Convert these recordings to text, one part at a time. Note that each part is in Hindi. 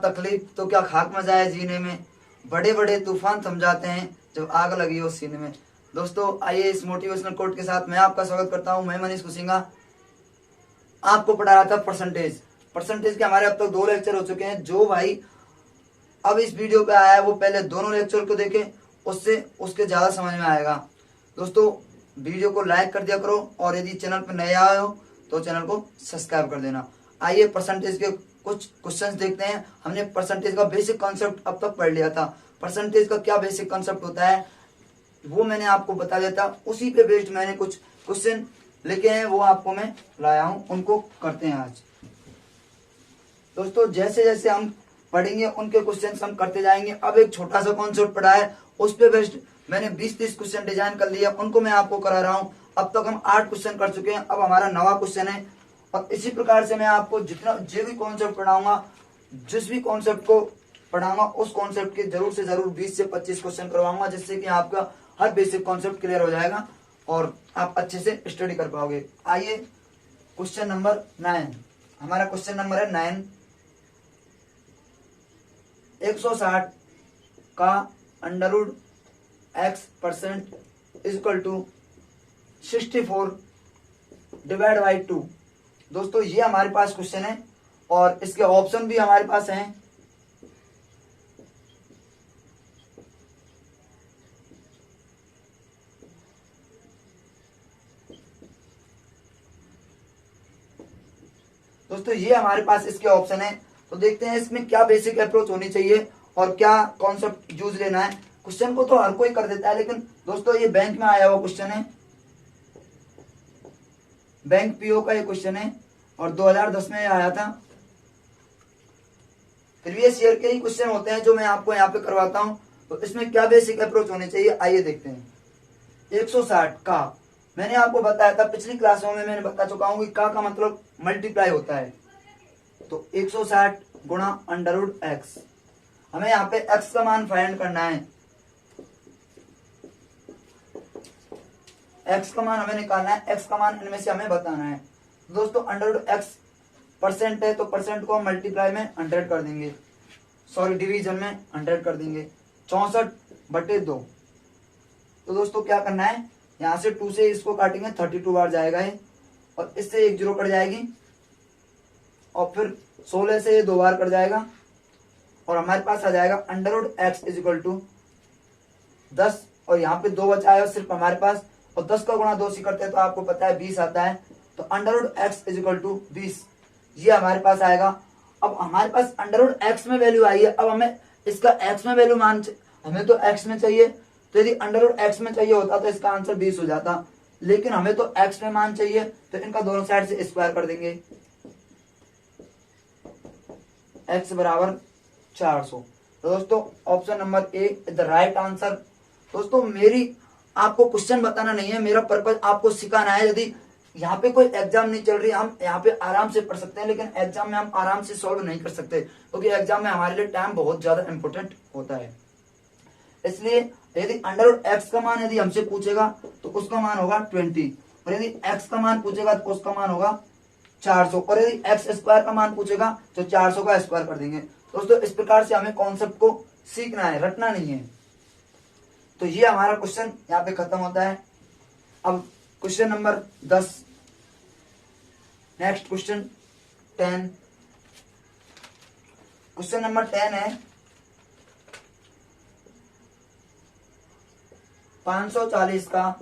तकलीफ तो क्या खाक मजा है जीने में, बड़े बड़े तूफान थम जाते हैं जब आग लगी हो सीने में। दोस्तों आइए इस मोटिवेशनल कोट के साथ मैं आपका स्वागत करता हूं। मैं मनीष कुसिंगा आपको पढ़ा रहा था परसेंटेज। परसेंटेज के हमारे अब तक 2 लेक्चर हो चुके हैं। जो भाई अब इस वीडियो पे आया है वो पहले दोनों लेक्चर को देखे, उससे उसके ज्यादा समझ में आएगा। दोस्तों वीडियो को लाइक कर दिया करो और यदि चैनल पर नए आए हो तो चैनल को सब्सक्राइब कर देना। आइए परसेंटेज के कुछ क्वेश्चंस देखते हैं। हमने परसेंटेज का बेसिक कॉन्सेप्ट अब तक पढ़ लिया था। परसेंटेज का क्या बेसिक कॉन्सेप्ट होता है वो मैंने आपको बता दिया था। उसी पे बेस्ड मैंने कुछ क्वेश्चन लिखे हैं, वो आपको मैं लाया हूं, उनको करते हैं आज। दोस्तों जैसे जैसे हम पढ़ेंगे उनके क्वेश्चन हम करते जाएंगे। अब एक छोटा सा कॉन्सेप्ट पढ़ा है, उस पे बेस्ड मैंने 20-30 क्वेश्चन डिजाइन कर लिया, उनको मैं आपको करा रहा हूँ। अब तक हम 8 क्वेश्चन कर चुके हैं, अब हमारा 9वां क्वेश्चन है। और इसी प्रकार से मैं आपको जितना जो भी कॉन्सेप्ट पढ़ाऊंगा, जिस भी कॉन्सेप्ट को पढ़ाऊंगा उस कॉन्सेप्ट के जरूर से जरूर 20 से 25 क्वेश्चन करवाऊंगा, जिससे कि आपका हर बेसिक कॉन्सेप्ट क्लियर हो जाएगा और आप अच्छे से स्टडी कर पाओगे। आइए क्वेश्चन नंबर 9, हमारा क्वेश्चन नंबर है 9। 160 का अंडरवुड x% equal to 64 divide by 2। दोस्तों ये हमारे पास क्वेश्चन है और इसके ऑप्शन भी हमारे पास हैं। दोस्तों ये हमारे पास इसके ऑप्शन है, तो देखते हैं इसमें क्या बेसिक अप्रोच होनी चाहिए और क्या कॉन्सेप्ट यूज लेना है। क्वेश्चन को तो हर कोई कर देता है, लेकिन दोस्तों ये बैंक में आया हुआ क्वेश्चन है, बैंक पीओ का ये क्वेश्चन है और 2010 में आया था। प्रीवियस ईयर के ही क्वेश्चन होते हैं जो मैं आपको यहाँ पे करवाता हूँ। तो इसमें क्या बेसिक अप्रोच होनी चाहिए आइए देखते हैं। 160 का मैंने आपको बताया था, पिछली क्लासों में मैंने बता चुका हूँ कि का मतलब मल्टीप्लाई होता है। तो 160 गुणा अंडरवुड x, हमें यहाँ पे x का मान फाइंड करना है। x का मान हमें निकालना है, x का मान इनमें से हमें बताना है। दोस्तों अंडरवुड x परसेंट है, तो परसेंट को हम मल्टीप्लाई में 100 कर देंगे, सॉरी डिवीजन में 100 कर देंगे। 64/2। तो दोस्तों क्या करना है, यहाँ से 2 से इसको काटेंगे, 32 बार जाएगा ये, और इससे 1 0 कट जाएगी और फिर 16 से ये 2 बार कट जाएगा और हमारे पास आ जाएगा अंडरवुड x इक्वल टू 10। और यहाँ पे 2 बचा है सिर्फ हमारे पास, और 10 का गुणा 2 से करते हैं तो आपको पता है 20 आता है। तो अंडरवुड x इक्वल टू 20 ये हमारे पास आएगा। अब हमारे पास अंडरवुड x में वैल्यू आई है, अब हमें इसका x में वैल्यू मान, हमें तो x में चाहिए, तो यदि अंडरवुड x में चाहिए होता तो इसका आंसर 20 हो जाता, लेकिन हमें तो x में मान चाहिए, तो इनका दोनों साइड से स्क्वायर कर देंगे, x बराबर 400। तो दोस्तों option number A is the right answer. दोस्तों मेरी आपको क्वेश्चन बताना नहीं है, मेरा पर्पज आपको सिखाना है। यदि यहाँ पे कोई एग्जाम नहीं चल रही, हम यहाँ पे आराम से पढ़ सकते हैं, लेकिन एग्जाम में हम आराम से सॉल्व नहीं कर सकते, क्योंकि एग्जाम में हमारे लिए टाइम बहुत ज्यादा इंपॉर्टेंट होता है। इसलिए यदि अंडरवुड x का मान यदि हमसे पूछेगा तो उसका मान होगा 20, और यदि x का मान पूछेगा तो उसका मान होगा 400, और यदि x स्क्वायर का मान पूछेगा तो 400 का स्क्वायर कर देंगे। दोस्तों इस प्रकार से हमें कॉन्सेप्ट को सीखना है, रटना नहीं है। तो ये हमारा क्वेश्चन यहाँ पे खत्म होता है। अब question number 10, next question 10। Question number 10 है 540 का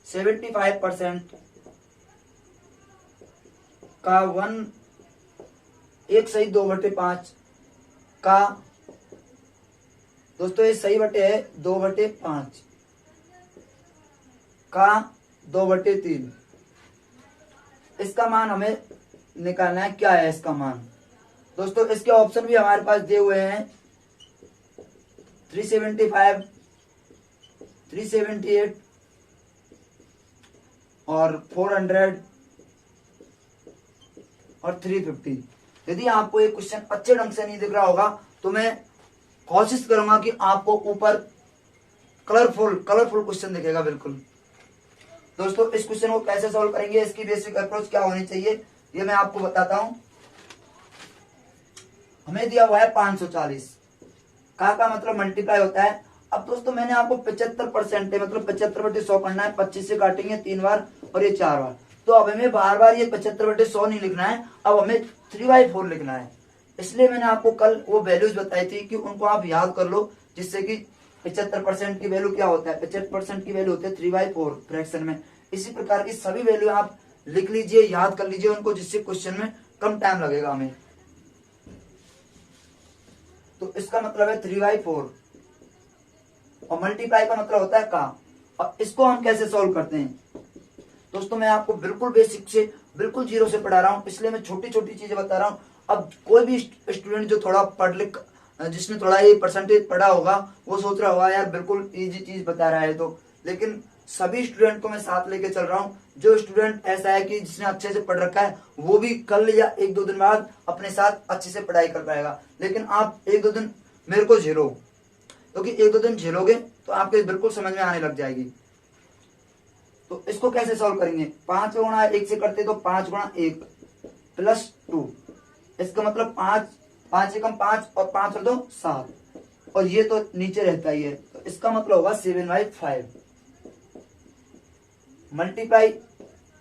75% का 1 सही 2/5 का, दोस्तों ये सही बटे है 2/5 का 2/3। इसका मान हमें निकालना है, क्या है इसका मान। दोस्तों इसके ऑप्शन भी हमारे पास दिए हुए हैं, 375, 378 और 400 और 350। यदि आपको ये क्वेश्चन अच्छे ढंग से नहीं दिख रहा होगा तो मैं कोशिश करूंगा कि आपको ऊपर कलरफुल क्वेश्चन दिखेगा बिल्कुल। दोस्तों इस क्वेश्चन को कैसे सॉल्व करेंगे, इसकी बेसिक अप्रोच क्या होनी चाहिए ये मैं आपको बताता हूं। हमें दिया हुआ है 540, का मतलब मल्टीप्लाई होता है। अब दोस्तों मैंने आपको 75% है मतलब 75/100 करना है, 25 से काटेंगे 3 बार और ये 4 बार, तो अब हमें बार बार ये 75/100 नहीं लिखना है, अब हमें 3/4 लिखना है। इसलिए मैंने आपको कल वो वैल्यूज बताई थी कि उनको आप याद कर लो, जिससे कि 75% की वैल्यू क्या होता है, 75% की वैल्यू होती है 3/4 फ्रैक्शन में। इसी प्रकार की सभी वैल्यू आप लिख लीजिए, याद कर लीजिए उनको, जिससे क्वेश्चन में कम टाइम लगेगा हमें। तो इसका मतलब है 3/4 और मल्टीप्लाई का मतलब होता है का। अब इसको हम कैसे सॉल्व करते हैं दोस्तों, मैं आपको बिल्कुल बेसिक से बिल्कुल जीरो से पढ़ा रहा हूं, इसलिए मैं छोटी छोटी चीजें बता रहा हूं। अब कोई भी स्टूडेंट जो थोड़ा पढ़ लिख, जिसने थोड़ा ये परसेंटेज पढ़ा होगा, वो सोच रहा होगा यार बिल्कुल इजी चीज बता रहा है तो, लेकिन सभी स्टूडेंट को मैं साथ लेके चल रहा हूँ। जो स्टूडेंट ऐसा है कि जिसने अच्छे से पढ़ रखा है, वो भी कल या 1-2 दिन बाद अपने साथ अच्छे से पढ़ाई कर पाएगा। लेकिन आप 1-2 दिन मेरे को झेलो, क्योंकि 1-2 दिन झेलोगे तो आपके बिल्कुल समझ में आने लग जाएगी। तो इसको कैसे सॉल्व करेंगे, 5 गुणा 1 से करते तो 5 गुणा 1 प्लस 2, इसका मतलब 5 से कम 5 और 5 और 2 7, और ये तो नीचे रहता ही है, तो इसका मतलब होगा 7/5। मल्टीप्लाई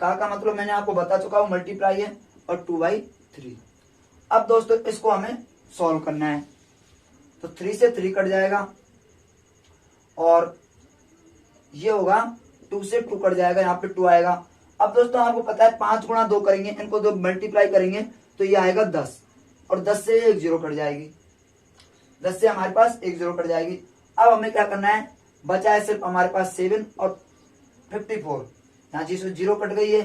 का मतलब मैंने आपको बता चुका हूं, मल्टीप्लाई है, और 2/3। अब दोस्तों इसको हमें सॉल्व करना है, तो 3 से 3 कट जाएगा और ये होगा 2 से 2 कट जाएगा, यहाँ पे 2 आएगा। अब दोस्तों आपको पता है 5 गुणा 2 करेंगे, इनको जब मल्टीप्लाई करेंगे तो ये आएगा 10, और 10 से 1 0 कट जाएगी, 10 से हमारे पास 1 0 कट जाएगी। अब हमें क्या करना है, बचा है सिर्फ हमारे पास 7 और 54, यहाँ चीज 0 कट गई है,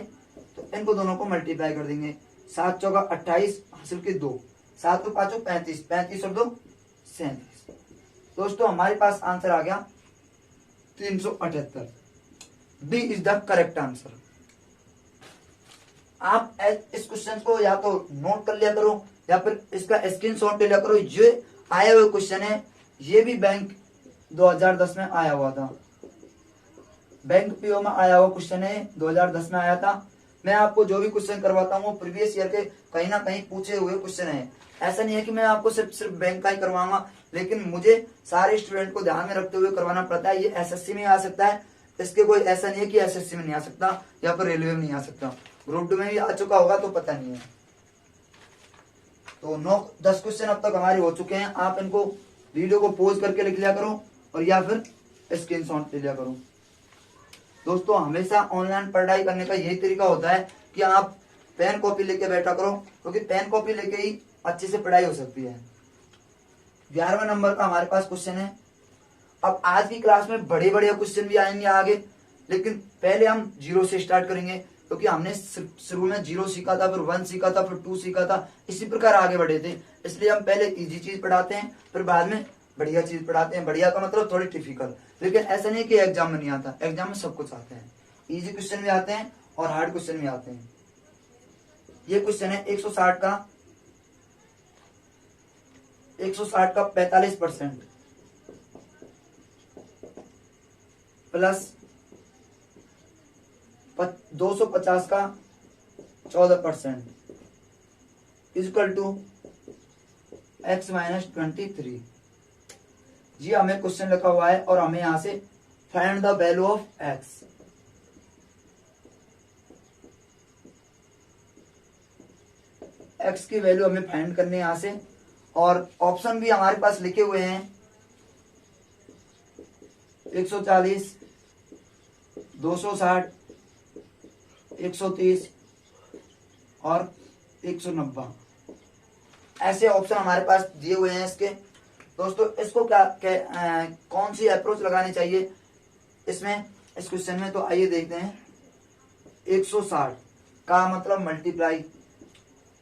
तो इनको दोनों को मल्टीप्लाई कर देंगे। 7 चौका 28 हासिल के 2, 7 और 5 35, 35 और 2 37। दोस्तों हमारे पास आंसर आ गया 378। B is the correct answer. आप इस क्वेश्चन को या तो नोट कर लिया करो या फिर इसका स्क्रीनशॉट ले लिया करो। ये आया हुआ क्वेश्चन है, ये भी बैंक 2010 में आया हुआ था, बैंक पीओ में आया हुआ क्वेश्चन है, 2010 में आया था। मैं आपको जो भी क्वेश्चन करवाता हूँ वो प्रीवियस ईयर के कहीं ना कहीं पूछे हुए क्वेश्चन है। ऐसा नहीं है कि मैं आपको सिर्फ बैंक का ही करवाऊंगा, लेकिन मुझे सारे स्टूडेंट को ध्यान में रखते हुए करवाना पड़ता है। ये एसएससी में आ सकता है, इसके कोई ऐसा नहीं है कि एसएससी में नहीं आ सकता या फिर रेलवे में नहीं आ सकता, ग्रुप 2 में भी आ चुका होगा तो पता नहीं है। तो 9-10 क्वेश्चन अब तक हमारे हो चुके हैं। आप इनको वीडियो को पॉज करके लिख लिया करो और या फिर स्क्रीनशॉट ले लिया करो। दोस्तों हमेशा ऑनलाइन पढ़ाई करने का यही तरीका होता है कि आप पेन कॉपी लेके बैठा करो, क्योंकि पेन कॉपी लेके ही अच्छे से पढ़ाई हो सकती है। 11वां नंबर का हमारे पास क्वेश्चन है। अब आज की क्लास में बड़े बड़े क्वेश्चन भी आएंगे आगे, लेकिन पहले हम 0 से स्टार्ट करेंगे, क्योंकि हमने शुरू में 0 सीखा था, फिर 1 सीखा था, फिर 2 सीखा था, इसी प्रकार आगे बढ़े थे। इसलिए हम पहले इजी चीज पढ़ाते हैं, फिर बाद में बढ़िया चीज पढ़ाते हैं। बढ़िया का मतलब थोड़ी डिफिकल्ट, लेकिन ऐसा नहीं कि एग्जाम में नहीं आता, एग्जाम में सब कुछ आता है। इजी क्वेश्चन भी आते हैं और हार्ड क्वेश्चन भी आते हैं। ये क्वेश्चन है 160 का 45% प्लस 250 का 14% इक्वल टू x-23। ये हमें क्वेश्चन लिखा हुआ है और हमें यहां से find the value of x। x की वैल्यू हमें फाइंड करनी है यहां से, और ऑप्शन भी हमारे पास लिखे हुए हैं 140, 260, 130 और 190, ऐसे ऑप्शन हमारे पास दिए हुए हैं इसके। दोस्तों इसको कौन सी अप्रोच लगानी चाहिए इसमें, इस क्वेश्चन में, तो आइए देखते हैं। 160 का मतलब मल्टीप्लाई,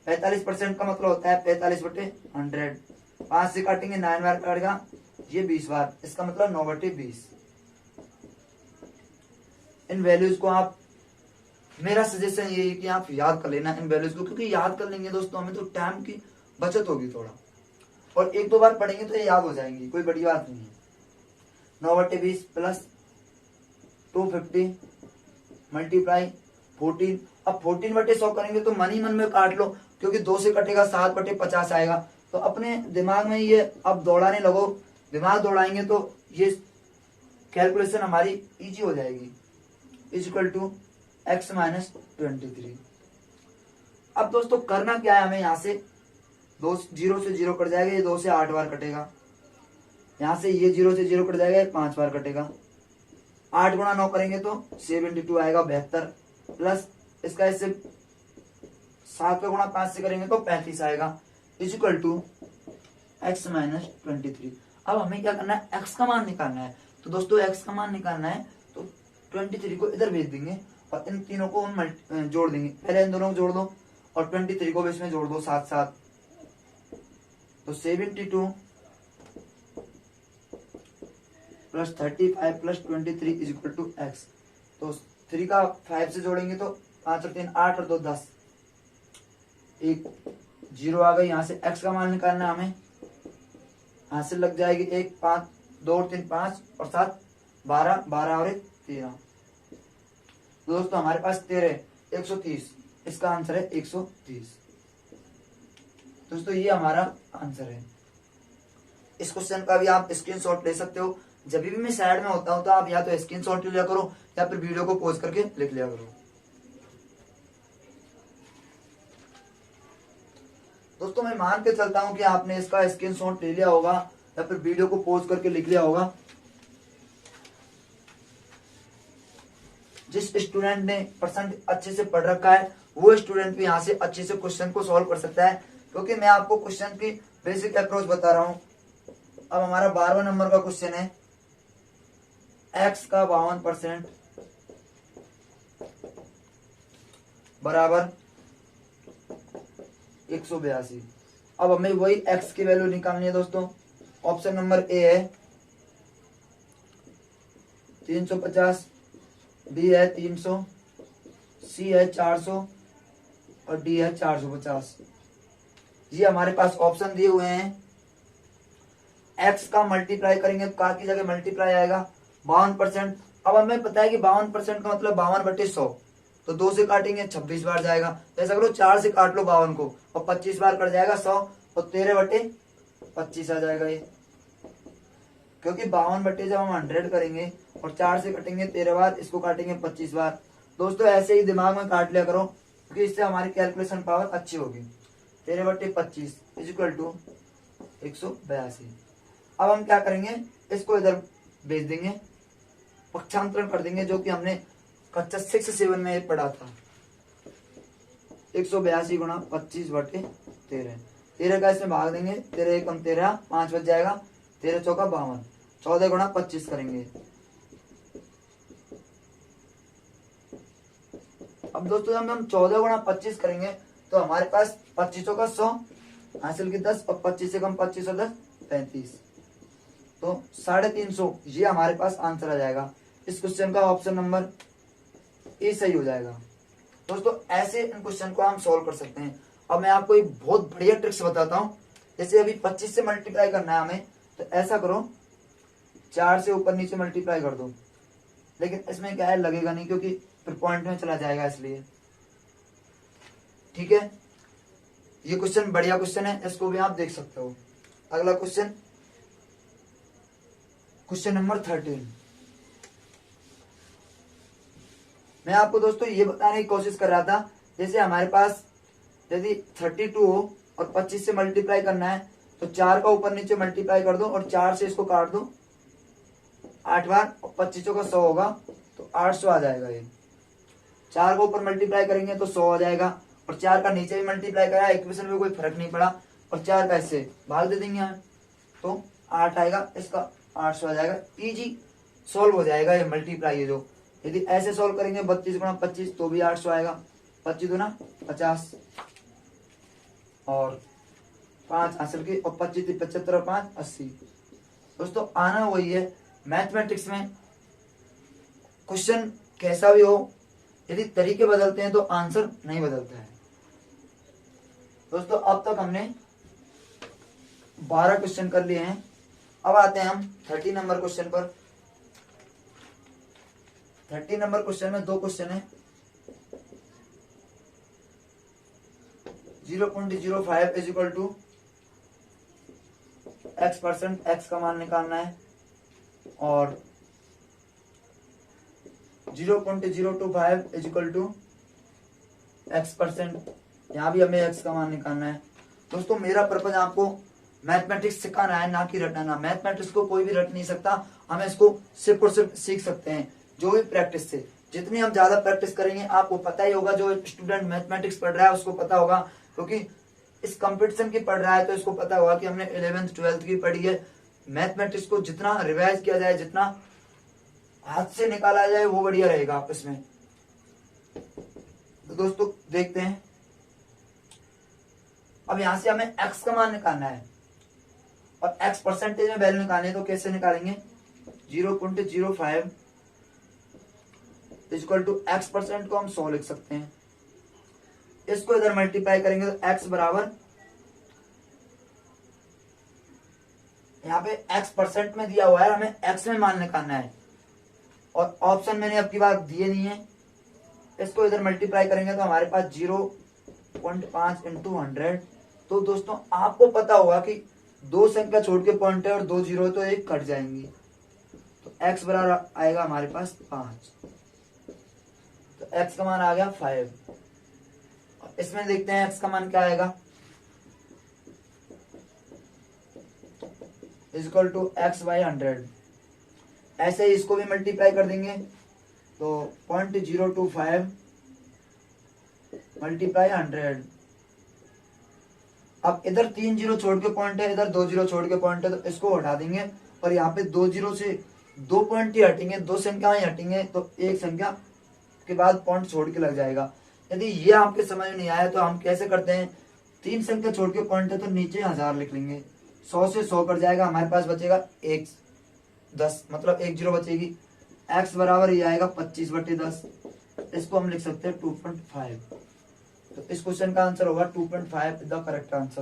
45% का मतलब होता है 45/100, 5 से काटेंगे 9 बार काटेगा, ये 20 बार, इसका मतलब 9/20। इन वैल्यूज को आप, मेरा सजेशन ये है कि आप याद कर लेना इन वैल्यूज को, क्योंकि याद कर लेंगे दोस्तों हमें तो टाइम की बचत होगी थोड़ा, और 1-2 बार पढ़ेंगे तो ये याद हो जाएंगी, कोई बड़ी बात नहीं है। 9/20 प्लस 250 मल्टीप्लाई 14। अब 14/100 करेंगे तो मन ही मन में काट लो, क्योंकि 2 से कटेगा 7/50 आएगा, तो अपने दिमाग में ये अब दौड़ाने लगो, दिमाग दौड़ाएंगे तो ये कैलकुलेशन हमारी इजी हो जाएगी। Is equal to x minus 23। अब दोस्तों करना क्या है हमें, यहाँ से 0 से 0 कट जाएगा, ये 2 से 8 बार कटेगा, यहाँ से ये 0 से 0 कट जाएगा, ये 5 बार कटेगा। 8 गुणा 9 करेंगे तो 72 आएगा, 72 प्लस इसका इससे 7 का गुणा 5 से करेंगे तो 35 आएगा, is equal to x minus 23। अब हमें क्या करना है, x का मान निकालना है। तो दोस्तों x का मान निकालना है तो 23 को इधर भेज देंगे और इन तीनों को हम जोड़ देंगे। पहले इन दोनों को जोड़ दो और 23 को भी इसमें जोड़ दो साथ साथ, तो 72 plus 35 plus 23 is equal to X. तो 3 का 5 से जोड़ेंगे तो 5 और 3 8 और 2 10, एक 0 आ गई। यहाँ से x का मान निकालना है हमें, यहाँ से लग जाएगी 1 5 2 और 3 5 और 7 12 12 और 1 13। तो दोस्तों हमारे पास 13 130, इसका आंसर है 130। दोस्तों ये हमारा आंसर है। इस क्वेश्चन का भी आप स्क्रीनशॉट ले सकते हो। जब भी मैं साइड में होता हूं तो आप या तो स्क्रीनशॉट लिया करो या फिर वीडियो को पॉज करके लिख लिया करो। दोस्तों मैं मान के चलता हूं कि आपने इसका स्क्रीनशॉट ले लिया होगा या फिर वीडियो को पॉज करके लिख लिया होगा। जिस स्टूडेंट ने परसेंट अच्छे से पढ़ रखा है वो स्टूडेंट भी यहाँ से अच्छे से क्वेश्चन को सॉल्व कर सकता है, क्योंकि मैं आपको क्वेश्चन की बेसिक अप्रोच बता रहा हूं। अब हमारा 12वां नंबर का क्वेश्चन है, x का 52% बराबर 182। अब हमें वही x की वैल्यू निकालनी है दोस्तों। ऑप्शन नंबर ए है 350, बी है 300, सी है 400 और डी है 450। ये हमारे पास ऑप्शन दिए हुए हैं। x का मल्टीप्लाई करेंगे तो का की जगह मल्टीप्लाई आएगा 52%। अब हमें पता है कि 52% का मतलब 52/100, तो 2 से काटेंगे 26 बार जाएगा। तो ऐसा करो 4 से काट लो 52 को और 25 बार कट जाएगा 100 और 13/25 आ जाएगा ये, क्योंकि 52 जब हम 100 करेंगे और 4 से कटेंगे 13 बार, इसको काटेंगे 25 बार। दोस्तों ऐसे ही दिमाग में काट लिया करो, क्योंकि इससे हमारी कैलकुलेशन पावर अच्छी होगी। 13/25 इज इक्वल टू 182। अब हम क्या करेंगे, इसको इधर भेज देंगे, पक्षांतरण कर देंगे, जो कि हमने कक्षा 6-7 में पढ़ा था। 182 गुणा 25/13, 13 का इसमें भाग देंगे, 13 एकम 13, 5 बच जाएगा, 13 चौका 52, 14 गुणा 25 करेंगे। अब दोस्तों जब हम 14 गुणा 25 करेंगे तो हमारे पास 25 का 100 हासिल की 10 और 25 से कम 25 और 10 35, तो 350 ये हमारे पास आंसर आ जाएगा। इस क्वेश्चन का ऑप्शन नंबर ए सही हो जाएगा। दोस्तों ऐसे इन क्वेश्चन को हम सॉल्व कर सकते हैं। अब मैं आपको एक बहुत बढ़िया ट्रिक्स बताता हूँ। जैसे अभी 25 से मल्टीप्लाई करना है हमें, तो ऐसा करो 4 से ऊपर नीचे मल्टीप्लाई कर दो, लेकिन इसमें क्या है लगेगा नहीं, क्योंकि फिर पॉइंट में चला जाएगा, इसलिए ठीक है। ये क्वेश्चन बढ़िया क्वेश्चन है, इसको भी आप देख सकते हो। अगला क्वेश्चन, क्वेश्चन नंबर 13। मैं आपको दोस्तों ये बताने की कोशिश कर रहा था, जैसे हमारे पास यदि 32 हो और 25 से मल्टीप्लाई करना है तो 4 का ऊपर नीचे मल्टीप्लाई कर दो और 4 से इसको काट दो 8 बार और 25 का 100 होगा तो 800 आ जाएगा। ये 4 का ऊपर मल्टीप्लाई करेंगे तो 100 आ जाएगा, और 4 का नीचे भी मल्टीप्लाई करा, इक्वेशन में कोई फर्क नहीं पड़ा, और 4 का इससे भाग दे देंगे तो 8 आएगा, इसका 800 आ जाएगा। इजी सॉल्व हो जाएगा ये मल्टीप्लाई। ये जो यदि ऐसे सॉल्व करेंगे 32 गुणा 25 तो भी 800 आएगा, 25 गुना 50 और 5 हासिल की, और 25 75 और 5 80। दोस्तों आना वही है मैथमेटिक्स में, क्वेश्चन कैसा भी हो, यदि तरीके बदलते हैं तो आंसर नहीं बदलता है। दोस्तों अब तक हमने 12 क्वेश्चन कर लिए हैं। अब आते हैं हम 30 नंबर क्वेश्चन पर। 30 नंबर क्वेश्चन में 2 क्वेश्चन है। 0.05 is equal to x% x का मान निकालना है और 0.025 इज इक्वल टू x%, यहाँ भी हमें x का मान निकालना है। दोस्तों मेरा पर्पज आपको मैथमेटिक्स सिखाना है, ना कि रटना। मैथमेटिक्स को कोई भी रट नहीं सकता, हमें इसको सिर्फ और सिर्फ सीख सकते हैं जो भी प्रैक्टिस से। जितनी हम ज्यादा प्रैक्टिस करेंगे, आपको पता ही होगा, जो स्टूडेंट मैथमेटिक्स पढ़ रहा है उसको पता होगा, क्योंकि इस कंपटीशन की पढ़ रहा है तो इसको पता होगा कि हमने 11th 12th की पढ़ी है। मैथमेटिक्स को जितना रिवाइज किया जाए, जितना हाथ से निकाला जाए, वो बढ़िया रहेगा आपस में। तो दोस्तों देखते हैं, अब यहां से हमें x का मान निकालना है और x परसेंटेज में वैल्यू निकालनी है, तो कैसे निकालेंगे? 0.05 इक्वल टू x% को हम 100 लिख सकते हैं। इसको इधर मल्टीप्लाई करेंगे तो x बराबर, यहाँ पे x% में दिया हुआ है, हमें x में मान निकालना है और ऑप्शन मैंने अब की बार दिए नहीं है। इसको इधर मल्टीप्लाई करेंगे तो हमारे पास 0.5 इंटू 100। तो दोस्तों आपको पता होगा कि दो संख्या छोड़ के पॉइंट है और दो जीरो है तो एक कट जाएंगी, तो x बराबर आएगा हमारे पास 5। तो x का मान आ गया 5। और इसमें देखते हैं x का मान क्या आएगा, इक्वल टू x बाई 100। ऐसे ही इसको भी मल्टीप्लाई कर देंगे तो 0.025 मल्टीप्लाई 100। अब इधर 3 जीरो छोड़ के पॉइंट है, इधर 2 जीरो छोड़ के पॉइंट है, तो इसको हटा देंगे और यहाँ पे 2 जीरो से 2 पॉइंट ही हटेंगे, 2 संख्याएं हटेंगे, तो एक संख्या के बाद पॉइंट छोड़ के लग जाएगा। यदि ये आपके समझ में नहीं आया तो हम कैसे करते हैं, 3 संख्या छोड़ के पॉइंट है तो नीचे 1000 लिख लेंगे, 100 से 100 कट जाएगा, हमारे पास बचेगा 10, मतलब 1 जीरो बचेगी। x बराबर ये आएगा 25/10। इसको हम लिख सकते हैं 2.5। तो इस क्वेश्चन का आंसर होगा 2.5 द करेक्ट आंसर।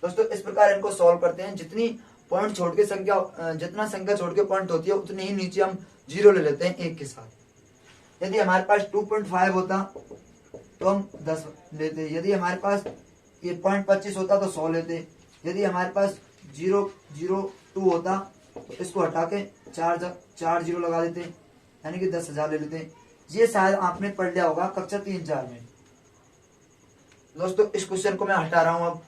दोस्तों इस प्रकार इनको सॉल्व करते हैं। जितनी पॉइंट छोड़ के संख्या, जितना संख्या छोड़ के पॉइंट होती है उतनी ही नीचे हम जीरो ले लेते हैं एक के साथ। यदि हमारे पास 2.5 होता तो हम 10 लेते, यदि हमारे पास ये 0.25 होता तो 100 लेते, यदि हमारे पास 0.02 होता तो इसको हटा के 4 जीरो लगा देते, यानी कि 10,000 ले लेते। ये शायद आपने पढ़ लिया होगा कक्षा 3-4 में। दोस्तों इस क्वेश्चन को मैं हटा रहा हूं, अब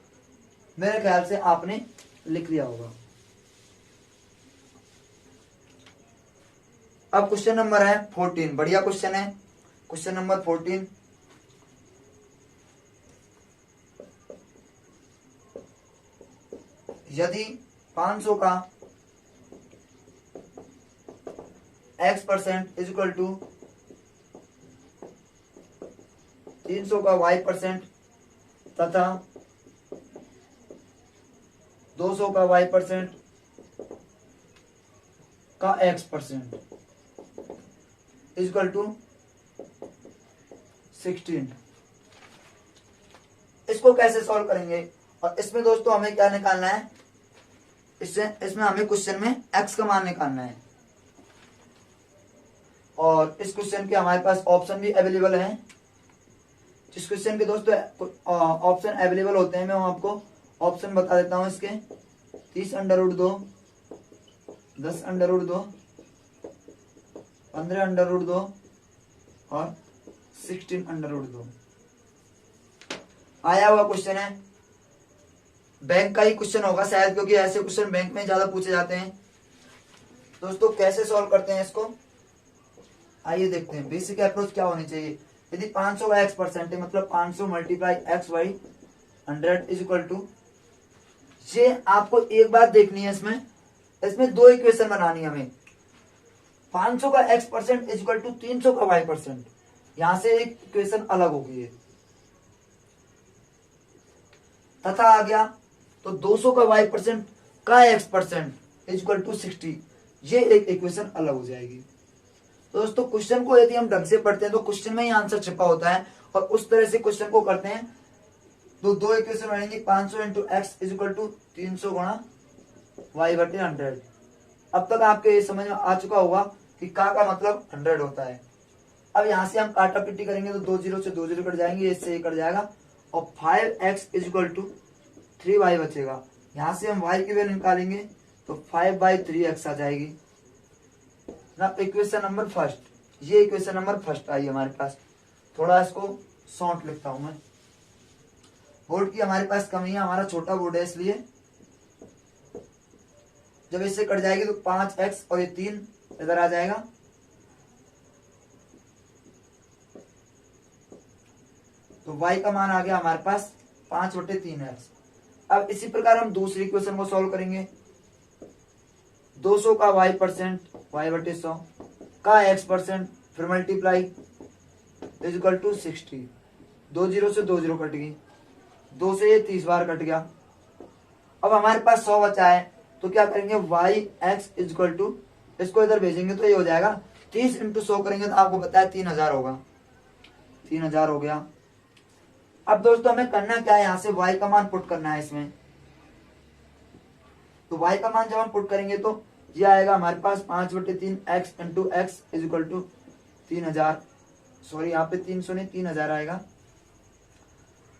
मेरे ख्याल से आपने लिख लिया होगा। अब क्वेश्चन नंबर है 14, बढ़िया क्वेश्चन है। क्वेश्चन नंबर 14, यदि 500 का x% इज इक्वल टू 300 का y% तथा 200 का y% का x% इज इक्वल टू 16। इसको कैसे सॉल्व करेंगे? और इसमें दोस्तों हमें क्या निकालना है, इसमें हमें क्वेश्चन में x का मान निकालना है और इस क्वेश्चन के हमारे पास ऑप्शन भी अवेलेबल है। जिस क्वेश्चन के दोस्तों ऑप्शन अवेलेबल होते हैं, मैं आपको ऑप्शन बता देता हूं इसके। 30√2, 10√2, 15√2 और 16√2 आया हुआ क्वेश्चन है। बैंक का ही क्वेश्चन होगा शायद, क्योंकि ऐसे क्वेश्चन बैंक में ज्यादा पूछे जाते हैं। दोस्तों कैसे सॉल्व करते हैं इसको, आइए देखते हैं। बेसिक अप्रोच क्या होनी चाहिए। यदि 500 का x% है, मतलब 500 multiply x by 100 is equal to, ये आपको एक बात देखनी है, इसमें दो इक्वेशन बनानी है हमें। 500 का x% इज इक्वल टू 300 का y%, यहां से एक इक्वेशन अलग हो गई है। तथा आ गया तो 200 का y% का x% इज इक्वल टू 60, ये एक इक्वेशन अलग हो जाएगी। तो दोस्तों क्वेश्चन को यदि हम ढंग से पढ़ते हैं तो क्वेश्चन में ही आंसर छिपा होता है, और उस तरह से क्वेश्चन को करते हैं तो दो इक्वेशन बनेंगे। 500 into X is equal to 300 गुणा y/100। अब तक आपके ये समझ में आ चुका होगा कि का मतलब 100 होता है। अब यहां से हम काटा पिट्टी करेंगे तो 2 जीरो से 2 जीरो कट जाएंगे, इससे ये कट जाएगा और 5x is equal to 3y बचेगा। यहाँ से हम y की वैल्यू निकालेंगे तो 5/3x आ जाएगी ना। इक्वेशन नंबर फर्स्ट, ये इक्वेशन नंबर फर्स्ट आई हमारे पास। थोड़ा इसको शॉर्ट लिखता हूं मैं, बोर्ड की हमारे पास कमी है, हमारा छोटा बोर्ड है, इसलिए जब इससे कट जाएगी तो 5x और ये 3 इधर आ जाएगा। तो y का मान आ गया हमारे पास 5/3x। अब इसी प्रकार हम दूसरी इक्वेशन को सॉल्व करेंगे। 200 का y%, y/100 का x%, फिर मल्टीप्लाई इज इक्वल टू 60। 2 0 से 2 0 कट गई, 2 से ये 30 बार कट गया। अब हमारे पास 100 बचा है, तो क्या करेंगे yx इज इक्वल टू, इसको इधर भेजेंगे तो ये हो जाएगा 30 × 100 करेंगे तो आपको पता है 3000 होगा। 3000 हो गया। अब दोस्तों हमें करना क्या है, यहाँ से y का मान पुट करना है इसमें। तो y का मान जब हम पुट करेंगे तो ये आएगा हमारे पास 5/3 x × x is equal to 3000। Sorry, यहाँ पे 300 नहीं 3000 आएगा।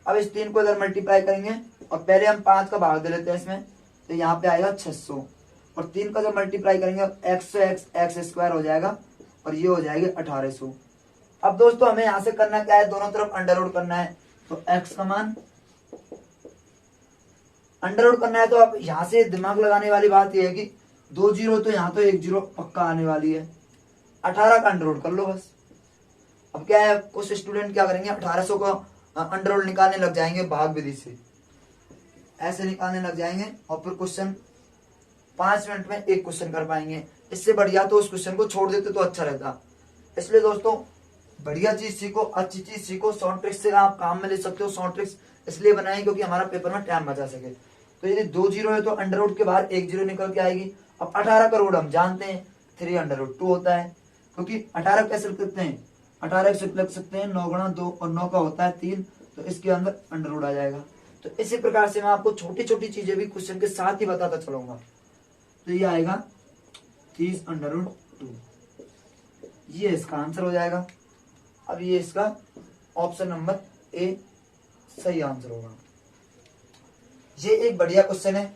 अब इस 3 को इधर मल्टीप्लाई करेंगे और पहले हम 5 का भाग दे लेते हैं इसमें, तो यहाँ पे आएगा 600 और 3 का जब मल्टीप्लाई करेंगे x से x स्क्वायर हो जाएगा और ये हो जाएगा 1800। अब दोस्तों हमें यहाँ से करना क्या है, दोनों तरफ अंडर रूट करना है। तो x का मान अंडर रूट करना है, तो अब यहाँ से दिमाग लगाने वाली बात यह है कि 2 0 तो यहाँ तो 1 0 पक्का आने वाली है। 18 का अंडर रूट कर लो बस। अब क्या है, कुछ स्टूडेंट क्या करेंगे 1800 को अंडर रूट निकालने लग जाएंगे भाग विधि से, ऐसे निकालने लग जाएंगे और फिर क्वेश्चन 5 मिनट में एक क्वेश्चन कर पाएंगे। इससे बढ़िया तो उस क्वेश्चन को छोड़ देते तो अच्छा रहता। इसलिए दोस्तों बढ़िया चीज सीखो, अच्छी चीज सीखो, शॉर्ट ट्रिक्स से आप काम में ले सकते हो। शॉर्ट ट्रिक्स इसलिए बनाए क्योंकि हमारा पेपर में टाइम बचा सके। तो यदि 2 0 है तो अंडर रूट के बाहर 1 0 निकल के आएगी। अब 18 का रूट हम जानते हैं 3√2 होता है, क्योंकि 18 कैसे लिख सकते हैं, 18 से लिख सकते हैं 9 × 2 और 9 का होता है 3, तो इसके अंदर अंडर रूट आ जाएगा। तो इसी प्रकार से मैं आपको छोटी छोटी चीजें भी क्वेश्चन के साथ ही बताता चलूंगा। तो ये आएगा 30√2, ये इसका आंसर हो जाएगा। अब ये इसका ऑप्शन नंबर ए सही आंसर होगा। ये एक बढ़िया क्वेश्चन है,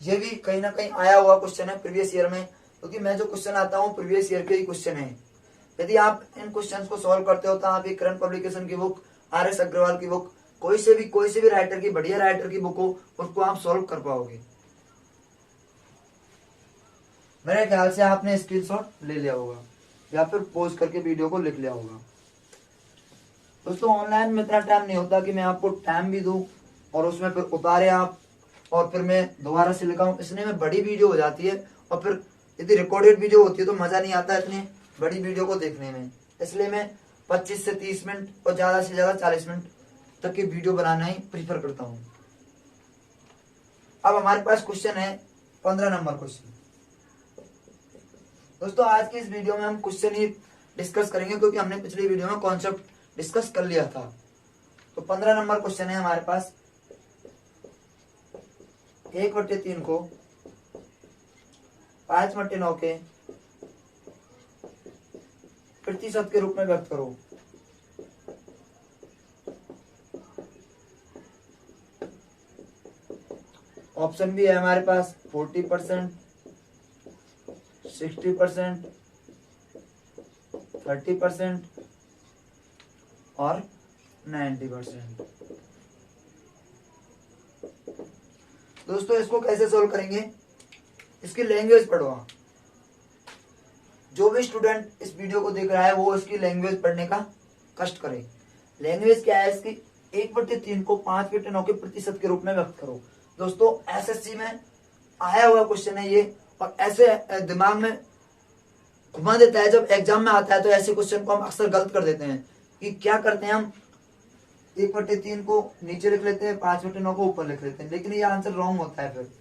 ये भी कहीं ना कहीं आया हुआ क्वेश्चन है प्रीवियस ईयर में, क्योंकि मैं जो क्वेश्चन आता हूँ प्रीवियस ईयर के ही क्वेश्चन है। यदि आप इन क्वेश्चंस को सॉल्व करते हो तो आप एक करंट पब्लिकेशन की बुक, RS अग्रवाल की बुक, कोई से भी राइटर की, बढ़िया राइटर की बुक हो, उसको आप सॉल्व कर पाओगे। मेरे ख्याल से आपने स्क्रीनशॉट ले लिया होगा या फिर पोस्ट करके वीडियो को लिख लिया होगा। दोस्तों ऑनलाइन में इतना टाइम नहीं होता कि मैं आपको टाइम भी दूं और उसमें फिर उतारे आप और फिर मैं दोबारा से लिखाऊं, इसलिए में बड़ी वीडियो हो जाती है और फिर यदि रिकॉर्डेड वीडियो होती है तो मजा नहीं आता इतनी बड़ी वीडियो को देखने में। इसलिए मैं 25 से 30 मिनट और ज्यादा से ज्यादा 40 मिनट तक की वीडियो बनाना ही प्रीफर करता हूं। अब हमारे पास क्वेश्चन है 15 नंबर क्वेश्चन। दोस्तों आज की इस वीडियो में हम क्वेश्चन ही डिस्कस करेंगे, क्योंकि हमने पिछली वीडियो में कॉन्सेप्ट डिस्कस कर लिया था। तो 15 नंबर क्वेश्चन है हमारे पास, 1/3 को 5/9 के प्रतिशत के रूप में व्यक्त करो। ऑप्शन भी है हमारे पास 40%, 60%, 30% और 90%। दोस्तों इसको कैसे सोल्व करेंगे, इसकी लैंग्वेज पढ़ो आप। जो भी स्टूडेंट इस वीडियो को देख रहा है वो इसकी लैंग्वेज पढ़ने का कष्ट करे। लैंग्वेज क्या है इसकी, 1/3 को 5/9 के प्रतिशत के रूप में व्यक्त करो। दोस्तों SSC में आया हुआ क्वेश्चन है ये, और ऐसे दिमाग में घुमा देता है। जब एग्जाम में आता है तो ऐसे क्वेश्चन को हम अक्सर गलत कर देते हैं कि क्या करते हैं हम 1/3 को नीचे लिख लेते हैं, 5/9 को ऊपर लिख लेते हैं, लेकिन ये आंसर रॉन्ग होता है फिर।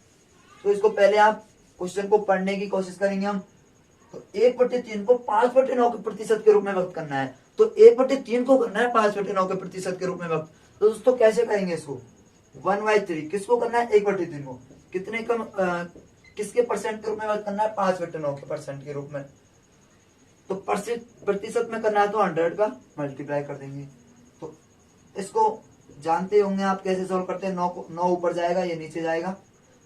तो इसको पहले आप क्वेश्चन को पढ़ने की कोशिश करेंगे हम। तो 1/3 को 5/9 के प्रतिशत के रूप में व्यक्त करना है, तो 1/3 को करना है 5/9 के प्रतिशत के रूप में व्यक्त। तो दोस्तों कैसे करेंगे इसको, 1/3 किसको करना है, 1/3 को कितने कम किसके परसेंट के रूप में व्यक्त करना है, 5/9 के परसेंट के रूप में। तो प्रतिशत में करना है तो 100 का मल्टीप्लाई कर देंगे। तो इसको जानते होंगे आप कैसे सॉल्व करते हैं। 9 ऊपर जाएगा, ये नीचे जाएगा,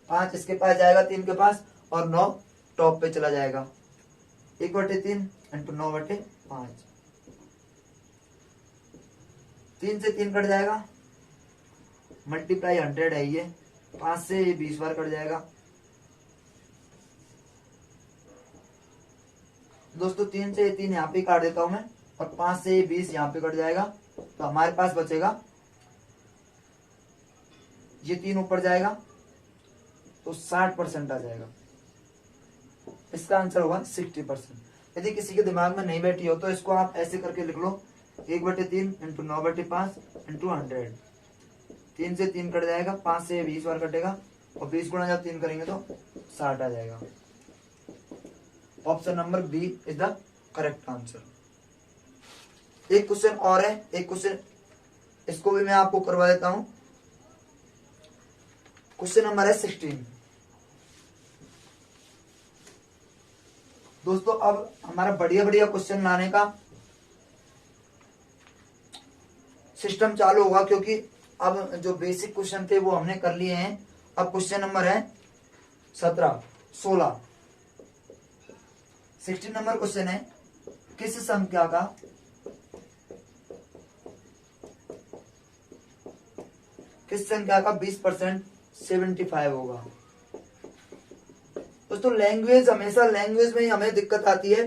5 इसके पास जाएगा 3 के पास, और 9 टॉप पे चला जाएगा। 1/3 इंटू 9/5, 3 से 3 कट जाएगा, मल्टीप्लाई 100 है ये, 5 से ये 20 बार कट जाएगा। दोस्तों 3 से 3 यहाँ पे काट देता हूं मैं, और 5 से 20 यहाँ पे कट जाएगा। तो हमारे पास बचेगा ये 3 ऊपर जाएगा तो 60% आ जाएगा। इसका आंसर होगा 60%। यदि किसी के दिमाग में नहीं बैठी हो तो इसको आप ऐसे करके लिख लो, 1/3 इंटू 9/5 इंटू 100। 3 से 3 कट जाएगा, 5 से 20 बार कटेगा, और 20 गुणा जब 3 करेंगे तो 60 आ जाएगा। Option number B is the correct answer. एक क्वेश्चन और है, एक क्वेश्चन इसको भी मैं आपको करवा देता हूं। क्वेश्चन नंबर है 16। दोस्तों अब हमारा बढ़िया बढ़िया क्वेश्चन लाने का सिस्टम चालू होगा, क्योंकि अब जो बेसिक क्वेश्चन थे वो हमने कर लिए हैं। अब क्वेश्चन नंबर है 16 नंबर क्वेश्चन है, किस संख्या का किस संख्या का 20% 75 होगा। दोस्तों लैंग्वेज, हमेशा लैंग्वेज में ही हमें दिक्कत आती है।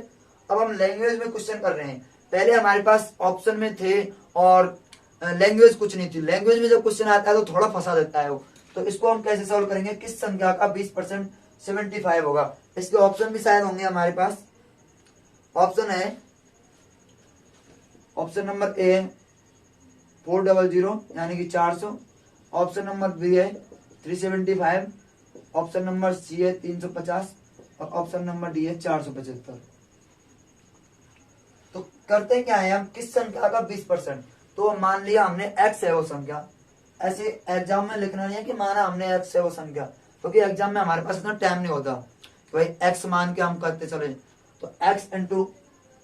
अब हम लैंग्वेज में क्वेश्चन कर रहे हैं, पहले हमारे पास ऑप्शन में थे और लैंग्वेज कुछ नहीं थी। लैंग्वेज में जब क्वेश्चन आता है तो थोड़ा फंसा देता है वो। तो इसको हम कैसे सॉल्व करेंगे, किस संख्या का 20% 75 होगा। इसके ऑप्शन भी शायद होंगे हमारे पास। ऑप्शन है, ऑप्शन नंबर ए है 400 यानी कि 400, ऑप्शन नंबर बी है 375, ऑप्शन नंबर सी है 350, और ऑप्शन नंबर डी है 475। तो करते क्या है हम, किस संख्या का 20%। तो मान लिया हमने x है वो संख्या, ऐसे एग्जाम में लिखना नहीं है कि माना हमने x है वो संख्या, क्योंकि एग्जाम में हमारे पास इतना टाइम नहीं होता भाई x मान के हम करते चले। तो x इंटू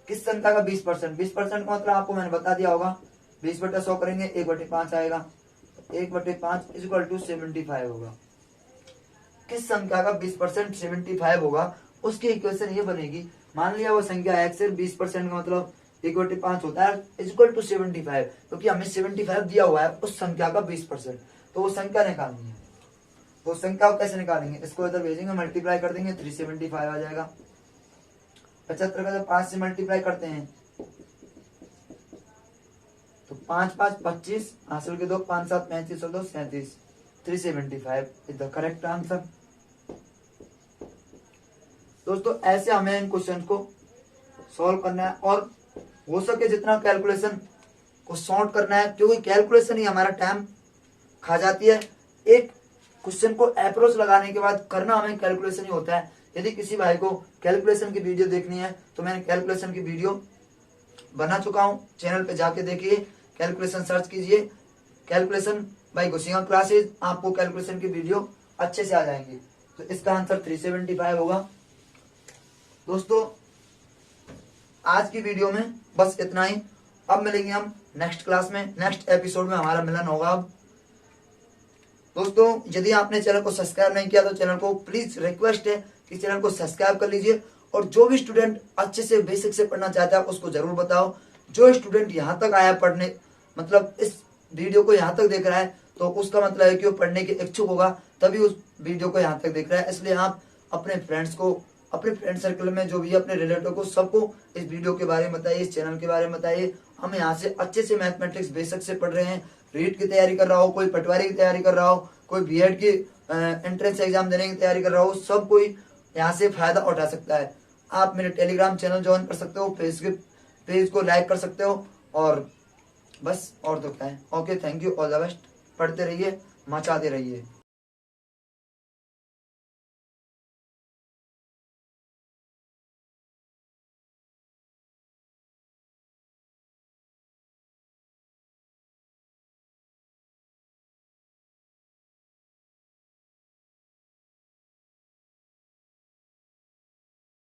किस संख्या का 20%, 20% का मतलब आपको मैंने बता दिया होगा, 20/100 करेंगे 1/5 आएगा, 1/5 इक्वल टू 75 होगा। किस संख्या का 20% 75 होगा, उसकी इक्वेशन ये बनेगी। मान लिया वो संख्या x है, 20% का मतलब 1/5 होता है इक्वल टू 75, क्योंकि हमें 75 दिया हुआ है उस संख्या का 20%। तो वो संख्या निकालनी है। वो संख्या को कैसे निकालेंगे, इसको इधर भेजेंगे, मल्टीप्लाई कर देंगे, 375 आ जाएगा। 75 का जब 5 से मल्टीप्लाई करते हैं तो 5 5 25, हासिल के 2, 5 7 35 और 2 37, 375 इज द करेक्ट आंसर। दोस्तों ऐसे हमें इन क्वेश्चन को सॉल्व करना है, और हो सके जितना कैलकुलेशन को शॉर्ट करना है, क्योंकि कैलकुलेशन ही हमारा टाइम खा जाती है। एक क्वेश्चन को अप्रोच लगाने के बाद करना हमें कैलकुलेशन ही होता है। यदि किसी भाई को कैलकुलेशन की वीडियो देखनी है तो मैंने कैलकुलेशन की वीडियो बना चुका हूं, चैनल पे जाके देखिए, कैलकुलेशन सर्च कीजिए, कैलकुलेशन बाय गुसिंगा क्लासेज, आपको कैलकुलेशन की वीडियो अच्छे से आ जाएंगी। तो इसका आंसर 375 होगा। दोस्तों आज की वीडियो में बस इतना ही। अब मिलेंगे हम नेक्स्ट क्लास में, नेक्स्ट एपिसोड में हमारा मिलन होगा। अब दोस्तों यदि आपने चैनल को सब्सक्राइब नहीं किया तो चैनल को प्लीज रिक्वेस्ट है कि चैनल को सब्सक्राइब कर लीजिए, और जो भी स्टूडेंट अच्छे से बेसिक से पढ़ना चाहता है उसको जरूर बताओ। जो स्टूडेंट यहाँ तक आया पढ़ने, मतलब इस वीडियो को यहाँ तक देख रहा है, तो उसका मतलब है कि वो पढ़ने के इच्छुक होगा, तभी उस वीडियो को यहाँ तक देख रहा है। इसलिए आप अपने फ्रेंड्स को, अपने फ्रेंड सर्कल में जो भी अपने रिलेटिव को, सबको इस वीडियो के बारे में बताइए, इस चैनल के बारे में बताइए। हम यहाँ से अच्छे से मैथमेटिक्स बेसिक से पढ़ रहे हैं। रीट की तैयारी कर रहा हो, कोई पटवारी की तैयारी कर रहा हो, कोई बीएड की एंट्रेंस एग्जाम देने की तैयारी कर रहा हो, सब कोई यहाँ से फायदा उठा सकता है। आप मेरे टेलीग्राम चैनल ज्वाइन कर सकते हो, फेसबुक पेज को लाइक कर सकते हो, और बस और तो क्या है। Okay, thank you, all the best. पढ़ते रहिए, मचाते रहिए।